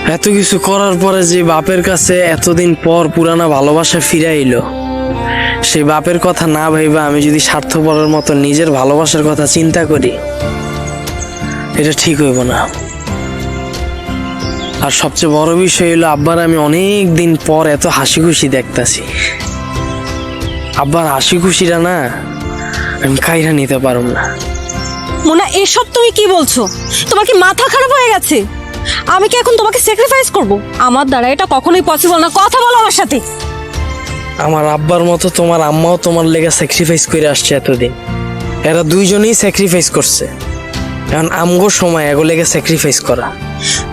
এত কিছু করার পরে যে বাপের কাছে এতদিন পর পুরানা ভালোবাসা ফিরে এলো, সেই বাপের কথা না ভাইবা আমি যদি স্বার্থপরের মতো নিজের ভালোবাসার কথা চিন্তা করি, এটা ঠিক হইব না। আর সবচেয়ে বড় বিষয় হলো আব্বার আমি অনেক দিন পর এত হাসি খুশি দেখতাছি। আব্বার হাসি খুশিটা না আমি কাইরা নিতে পারব না। মোনা, এসব তুমি কি বলছো? তোমার কি মাথা খারাপ হয়ে গেছে? আমি কি এখন তোমাকে স্যাক্রিফাইস করব? আমার দ্বারা এটা কখনোই পসিবল না। কথা বলো আমার সাথে। আমার আব্বার মতো তোমার আম্মাও তোমার লেগে স্যাক্রিফাইস করে আসছে এতদিন। এরা দুইজনেই স্যাক্রিফাইস করছে, এখন আমগো সময় এগো লেগে স্যাক্রিফাইস করা।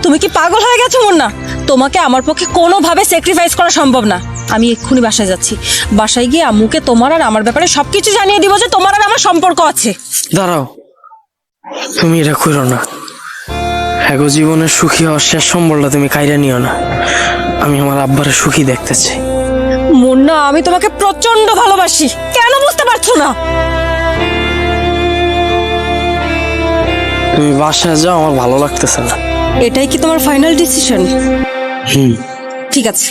তুমি কি পাগল হয়ে গেছো মোনা? তোমাকে আমার পক্ষে কোনোভাবে স্যাক্রিফাইস করা সম্ভব না। আমি এক্ষুনি বাসায় যাচ্ছি। বাসায় গিয়ে আম্মুকে তোমার আর আমার ব্যাপারে সবকিছু জানিয়ে দিব যে তোমার আর আমার সম্পর্ক আছে। দাঁড়াও, তুমি এটা করো না। এগো জীবনের সুখী হওয়ার শেষ সম্বলটা তুমি কাইরা নিও না। আমি আমার আব্বারে সুখী দেখতে চাই। মুন্না, আমি তোমাকে প্রচন্ড ভালোবাসি, কেন বুঝতে পারছো না? তুমি বাসায় যাও, আমার ভালো লাগতেছে না। এটাই কি তোমার ফাইনাল ডিসিশন? ঠিক আছে।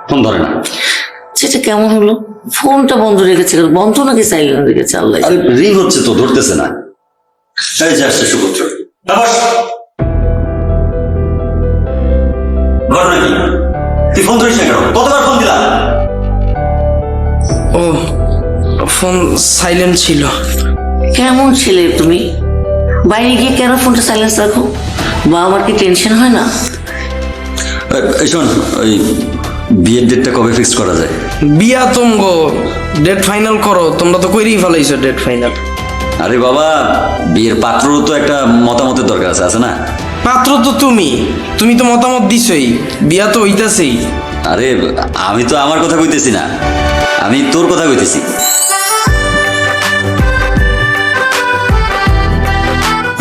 ফোন ধরে না। সেটা কেমন হলো? ফোনটা বন্ধ রেখেছে, বন্ধ নাকি সাইলেন্ট রেখেছে? আল্লাহ। আরে রিং হচ্ছে তো, ধরতেছে না। এই যে আসছে সুপুত্র। ঘটনা কি? তুই ফোন ধরিস না কেন? কতবার ফোন দিলাম? ও, ফোন সাইলেন্ট ছিল। কেমন ছেলে তুমি? বাইরে গিয়ে কেন ফোনটা সাইলেন্স রাখো? বা আমার কি টেনশন হয় না? এই শোন, ওই বিয়ের ডেটটা কবে ফিক্স করা যায়? বিয়া তুমগো ডেট ফাইনাল করো। তোমরা তো কইরেই ফেলাইছো ডেট ফাইনাল। আরে বাবা, বিয়ের পাত্রও তো একটা মতামতের দরকার আছে না? পাত্র তো তুমি তো মতামত দিছই, বিয়া তো হইতাছেই। আরে আমি তো আমার কথা কইতেছি না, আমি তোর কথা কইতেছি।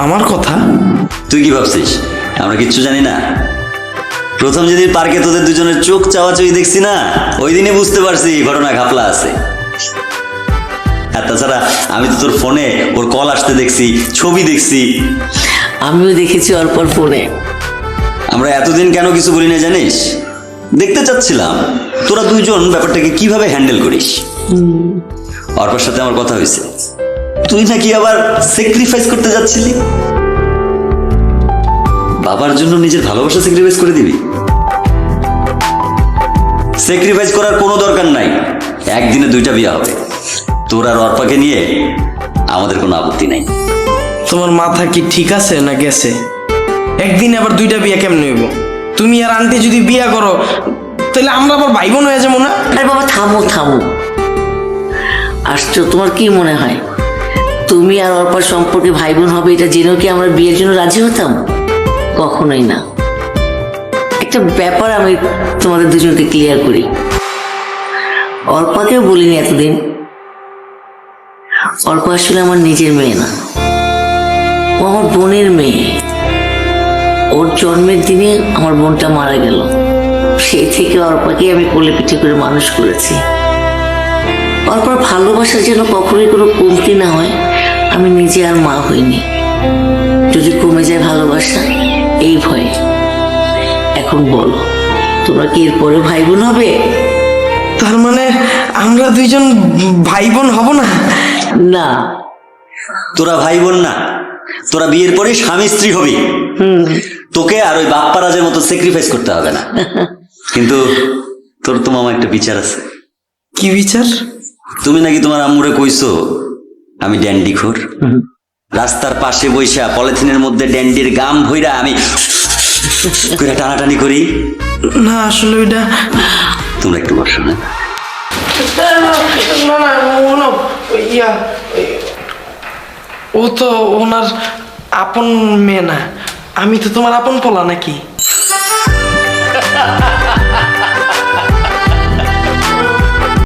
আমার কথা? তুই কি ভাবছিস আমরা কিচ্ছু জানি না? প্রথম যেদিন পার্কে তোদের দুজনের চোখ চাওয়াচুই দেখছি না, ওই দিনই বুঝতে পারছি ঘটনা ঘাপলা আছে। আর তাছাড়া আমি তো তোর ফোনে ওর কল আসতে দেখছি, ছবি দেখছি। আমিও দেখেছি অল্প ফোনে। আমরা এতদিন কেন কিছু বলি না জানিস? দেখতে চাচ্ছিলাম তোরা দুইজন ব্যাপারটাকে কিভাবে হ্যান্ডেল করিস। অর্পার সাথে আমার কথা হয়েছে, তুই নাকি আবার স্যাক্রিফাইস করতে যাচ্ছিলি। বাবার জন্য নিজের ভালোবাসা স্যাক্রিফাইস করে দিবি? স্যাক্রিফাইস করার কোনো দরকার নাই, একদিনে দুইটা বিয়ে হবে। তোর আর অর্পাকে নিয়ে আমাদের কোনো আপত্তি নাই। তোমার মাথা কি ঠিক আছে না গেছে? একদিন আবার দুইটা বিয়া কেমন হইব? তুমি আর আন্টি যদি বিয়া করো তাহলে আমরা আবার ভাই বোন হয়ে যাবো না? আরে বাবা, থামো থামো। আসছো, তোমার কি মনে হয় তুমি আর অর্পার সম্পর্কে ভাই বোন হবে এটা জেনেও কি আমরা বিয়ের জন্য রাজি হতাম? কখনোই না। একটা ব্যাপার আমি তোমাদের দুজনকে ক্লিয়ার করি। অর্পাকেও বলিনি এতদিন, অর্পা আসলে আমার নিজের মেয়ে না, ও আমার বোনের মেয়ে। ওর জন্মের দিনে আমার বোনটা মারা গেল, সেই থেকে অর্পাকে আমি কোলে পিঠে করে মানুষ করেছি। অর্পার ভালোবাসা যেন কখনোই কোনো কমতি না হয়, আমি নিজে আর মা হইনি। যদি কমে যায় ভালোবাসা এই ভয়ে। এখন বলো, তোমরা কি এরপরে ভাই বোন হবে? তার মানে আমরা দুইজন ভাই বোন হব না? না। তোরা ভাই বোন না, তোরা বিয়ের পরে স্বামী স্ত্রী হবি। তোকে আর ওই বাপ্পারাজের মতো স্যাক্রিফাইস করতে হবে না। কিন্তু তোর তো মামা একটা বিচার আছে। কি বিচার? তুমি নাকি তোমার আম্মুরে কইছো আমি ড্যান্ডি খোর। রাস্তার পাশে বইসা পলিথিনের মধ্যে ড্যান্ডির গাম ভইরা আমি কইরা টানাটানি করি। না আসলে ওইটা তোমরা একটু বসো না। না না ওনো ইয়া ও তো ওনার আপন মেয়ে না, আমি তো তোমার আপন পোলা নাকি।